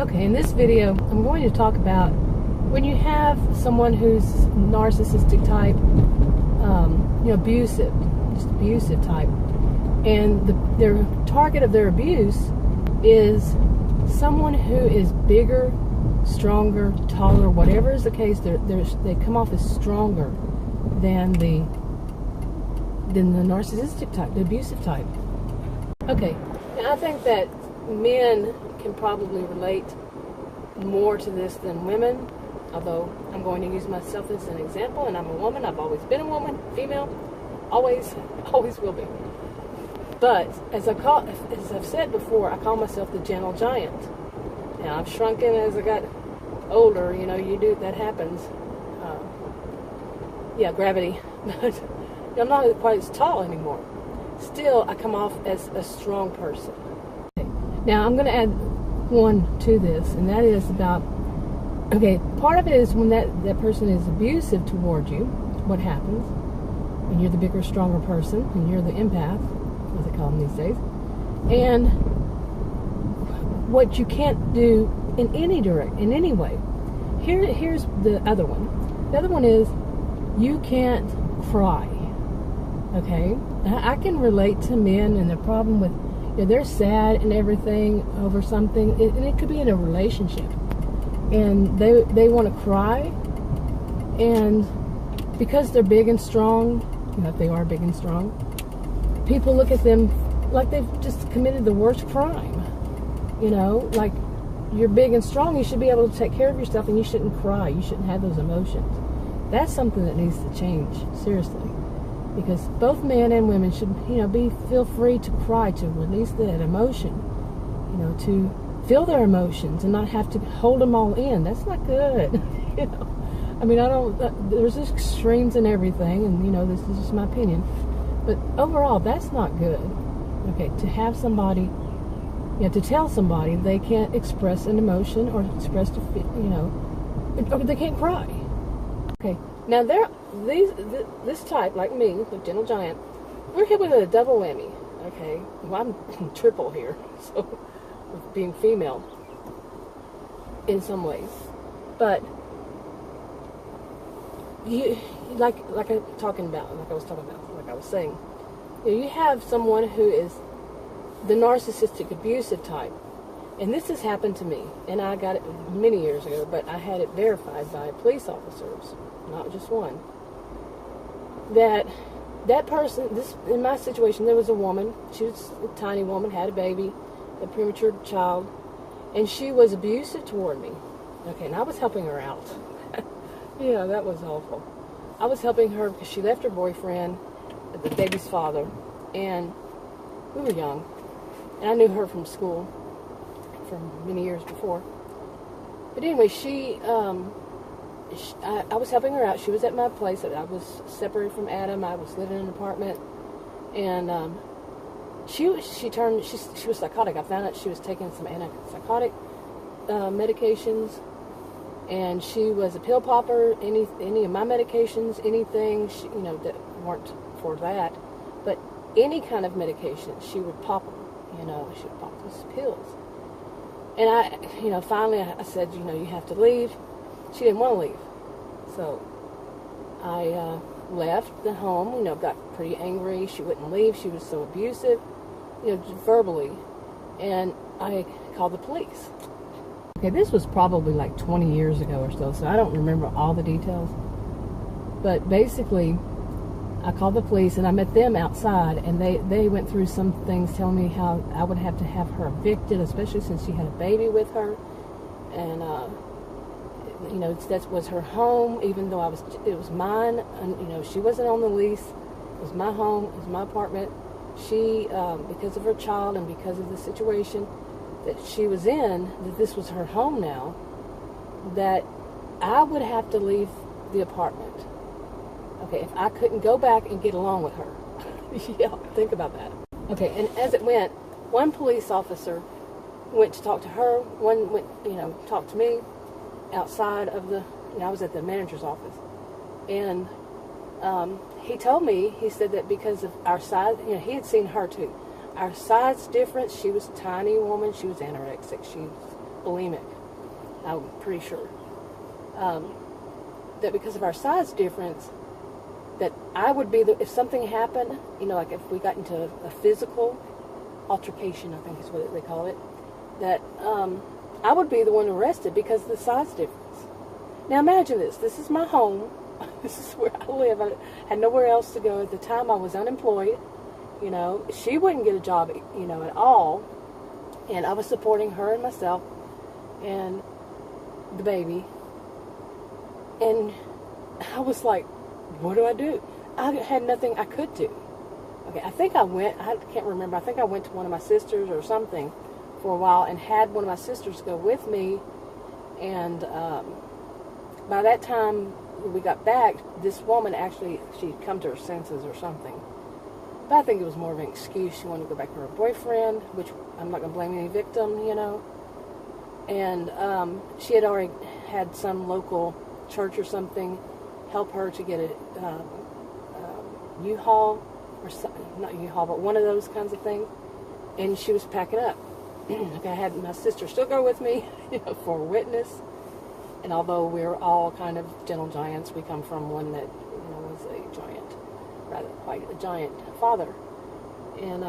Okay, in this video, I'm going to talk about when you have someone who's narcissistic type, abusive, just abusive type, and their target of their abuse is someone who is bigger, stronger, taller, whatever is the case. They come off as stronger than the narcissistic type, the abusive type. Okay, and I think that men can probably relate more to this than women, although I'm going to use myself as an example, and I'm a woman. I've always been a woman, female, always will be. But as I've said before, I call myself the gentle giant. Now I've shrunken as I got older. That happens. Gravity. But I'm not quite as tall anymore. Still, I come off as a strong person. Now, I'm going to add one to this, and that is about, part of it is when that person is abusive toward you, what happens, and you're the bigger, stronger person, and you're the empath, as they call them these days, and what you can't do in any way. Here's the other one. The other one is you can't cry, okay? I can relate to men and the problem with, they're sad and everything over something, and it could be in a relationship, and they want to cry, and because they're big and strong, if they are big and strong, people look at them like they've just committed the worst crime. Like, you're big and strong, you should be able to take care of yourself, and you shouldn't cry, you shouldn't have those emotions. That's something that needs to change, seriously. Because both men and women should, feel free to cry, to release that emotion, to feel their emotions and not have to hold them all in. That's not good. There's extremes in everything, and, this is just my opinion. But overall, that's not good. Okay, to have somebody, to tell somebody they can't express an emotion or express, or they can't cry. Okay, now this type, like me, the gentle giant, we're hit with a double whammy. Okay, well, I'm triple here, so with being female in some ways, but you like I was saying, you have someone who is the narcissistic abusive type. And this has happened to me, and I got it many years ago, but I had it verified by police officers, not just one, that person, in my situation, there was a woman, she was a tiny woman, had a baby, a premature child, and she was abusive toward me. Okay, and I was helping her out. That was awful. I was helping her because she left her boyfriend, the baby's father, and we were young, and I knew her from school, from many years before. But anyway, I was helping her out. She was at my place. I was separated from Adam. I was living in an apartment, and she was psychotic. I found out she was taking some antipsychotic medications, and she was a pill popper. Any of my medications, anything that weren't for that, but any kind of medication, she would pop them. She would pop those pills. And I, finally I said, you have to leave. She didn't want to leave. So I left the home, got pretty angry. She wouldn't leave. She was so abusive, verbally. And I called the police. Okay, this was probably like 20 years ago or so I don't remember all the details. But basically, I called the police, and I met them outside, and they went through some things telling me how I would have to have her evicted, especially since she had a baby with her. And, that was her home, even though it was mine. And, she wasn't on the lease. It was my home. It was my apartment. She, because of her child and because of the situation that she was in, that this was her home now, that I would have to leave the apartment. Okay, if I couldn't go back and get along with her. Yeah, think about that. Okay, and as it went, one police officer went to talk to her, one went, talk to me outside of the, I was at the manager's office. And he told me, he said that because of our size, he had seen her too. Our size difference, she was a tiny woman, she was anorexic, she was bulimic. I'm pretty sure. That because of our size difference, that I would be if something happened, like if we got into a physical altercation, I think is what they call it, that I would be the one arrested because of the size difference. Now imagine this. This is my home. This is where I live. I had nowhere else to go. At the time I was unemployed. She wouldn't get a job, at all. And I was supporting her and myself and the baby. And I was like, what do I do? I had nothing I could do. Okay, I can't remember, I think I went to one of my sisters or something for a while and had one of my sisters go with me. And by that time we got back, this woman actually, she'd come to her senses or something. But I think it was more of an excuse. She wanted to go back to her boyfriend, which I'm not going to blame any victim, And she had already had some local church or something help her to get a U-Haul, or not U-Haul, but one of those kinds of things. And she was packing up. Okay, I had my sister still go with me, for a witness. And although we're all kind of gentle giants, we come from one that, was a giant, rather quite a giant father. And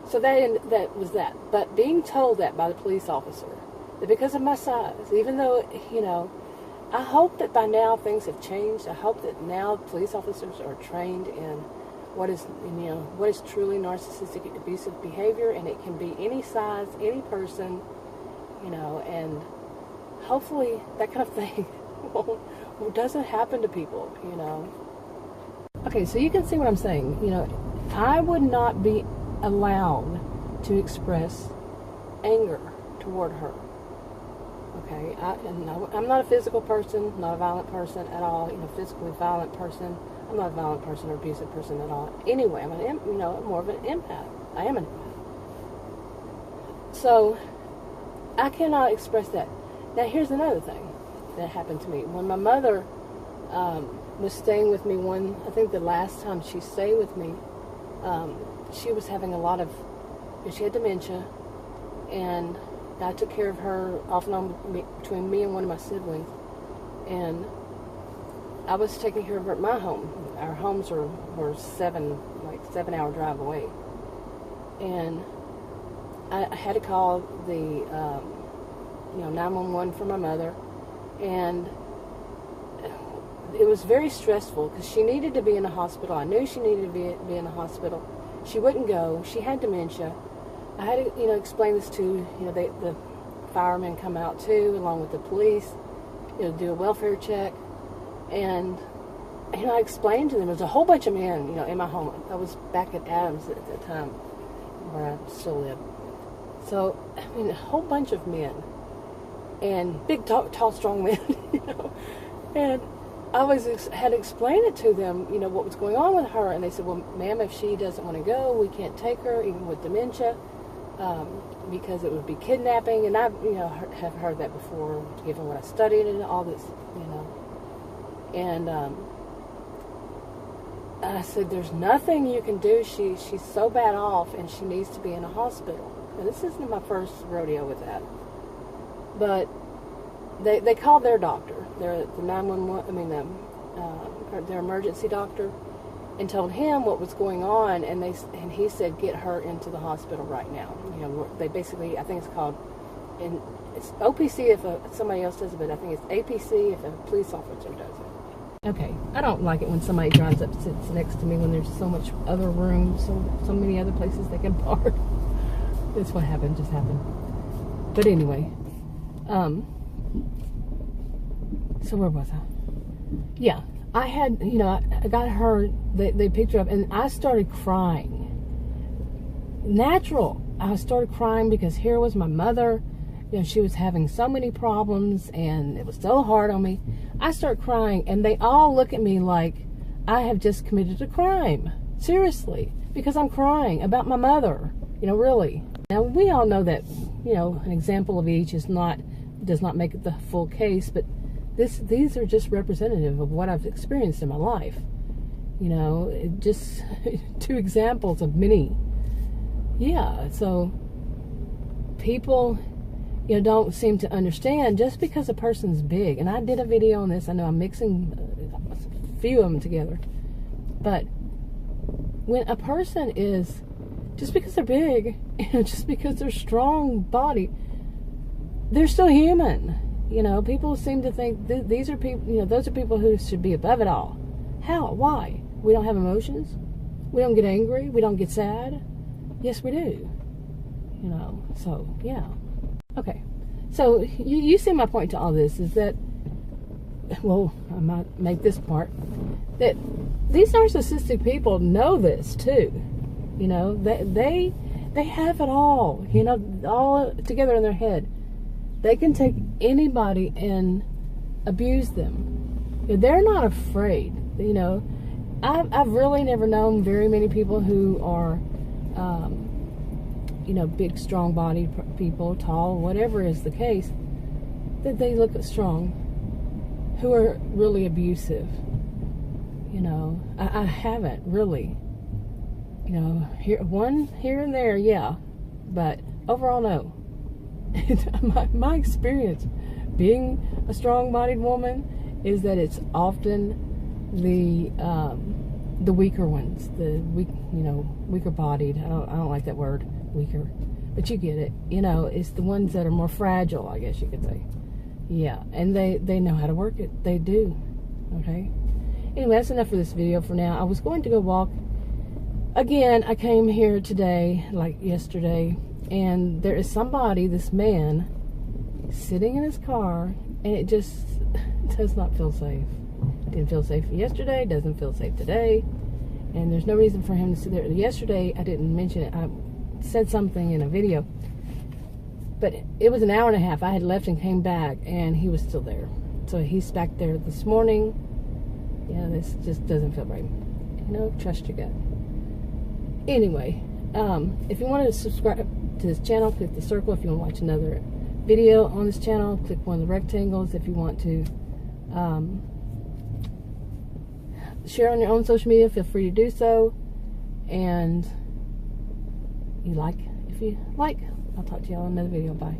so that was that. But being told that by the police officer, that because of my size, even though, I hope that by now things have changed. I hope that now police officers are trained in what is truly narcissistic abusive behavior, and it can be any size, any person, and hopefully that kind of thing doesn't happen to people, Okay, so you can see what I'm saying. I would not be allowed to express anger toward her. Okay, I'm not a physical person, not a violent person at all. Physically violent person. I'm not a violent person or abusive person at all. Anyway, I'm more of an empath. I am an empath. So I cannot express that. Now, here's another thing that happened to me. When my mother was staying with me I think the last time she stayed with me, she was having she had dementia, and I took care of her off and on between me and one of my siblings, and I was taking care of her at my home. Our homes were 7-hour drive away, and I had to call the 911 for my mother, and it was very stressful because she needed to be in the hospital. I knew she needed to be in the hospital. She wouldn't go. She had dementia. I had to, explain this to, the firemen come out too, along with the police, do a welfare check. And, I explained to them, there was a whole bunch of men, in my home. I was back at Adams at the time, where I still live. So, a whole bunch of men. And big, tall, strong men, And I had to explain it to them, what was going on with her. And they said, well, ma'am, if she doesn't want to go, we can't take her, even with dementia. Because it would be kidnapping, and I've have heard that before, given what I studied and all this, And I said, "There's nothing you can do. She's so bad off, and she needs to be in a hospital." And this isn't my first rodeo with that, but they called their doctor, the 911, their emergency doctor, and told him what was going on, and he said, get her into the hospital right now. They basically, I think it's called, and it's OPC if somebody else does it, but I think it's APC if a police officer does it. Okay, I don't like it when somebody drives up and sits next to me when there's so much other room, so many other places they can park. That's what just happened. But anyway, so where was I? Yeah. I had, I got her, they picked her up, and I started crying. Natural. I started crying because here was my mother. She was having so many problems, and it was so hard on me. I started crying, and they all look at me like I have just committed a crime. Seriously. Because I'm crying about my mother. Really. Now, we all know that, an example of each does not make it the full case, but these are just representative of what I've experienced in my life. Just 2 examples of many. Yeah, so people, don't seem to understand just because a person's big. And I did a video on this. I know I'm mixing a few of them together. But when a person is, just because they're big, just because they're strong body, they're still human. People seem to think these are people, those are people who should be above it all. How? Why? We don't have emotions? We don't get angry? We don't get sad? Yes, we do. So, yeah. Okay. So, you see my point to all this is that, well, I might make this part, that these narcissistic people know this too. They have it all, all together in their head. They can take anybody and abuse them. They're not afraid. I've really never known very many people who are, big, strong-bodied people, tall, whatever is the case, that they look strong, who are really abusive. I haven't really. Here and there, yeah, but overall, no. My experience being a strong-bodied woman is that it's often the weaker ones, the weaker-bodied. I don't like that word, weaker, but you get it. It's the ones that are more fragile, I guess you could say. Yeah, and they know how to work it. They do. Okay. Anyway, that's enough for this video for now. I was going to go walk again. I came here today, like yesterday, and there is somebody, this man, sitting in his car, and it just does not feel safe. Didn't feel safe yesterday, doesn't feel safe today, and there's no reason for him to sit there. Yesterday, I didn't mention it. I said something in a video, but it was an hour and a half. I had left and came back, and he was still there. So he's back there this morning. This just doesn't feel right. Trust your gut. Anyway, if you want to subscribe to this channel, click the circle. If you want to watch another video on this channel, click one of the rectangles. If you want to share on your own social media, feel free to do so. And if you like, I'll talk to y'all in another video. Bye.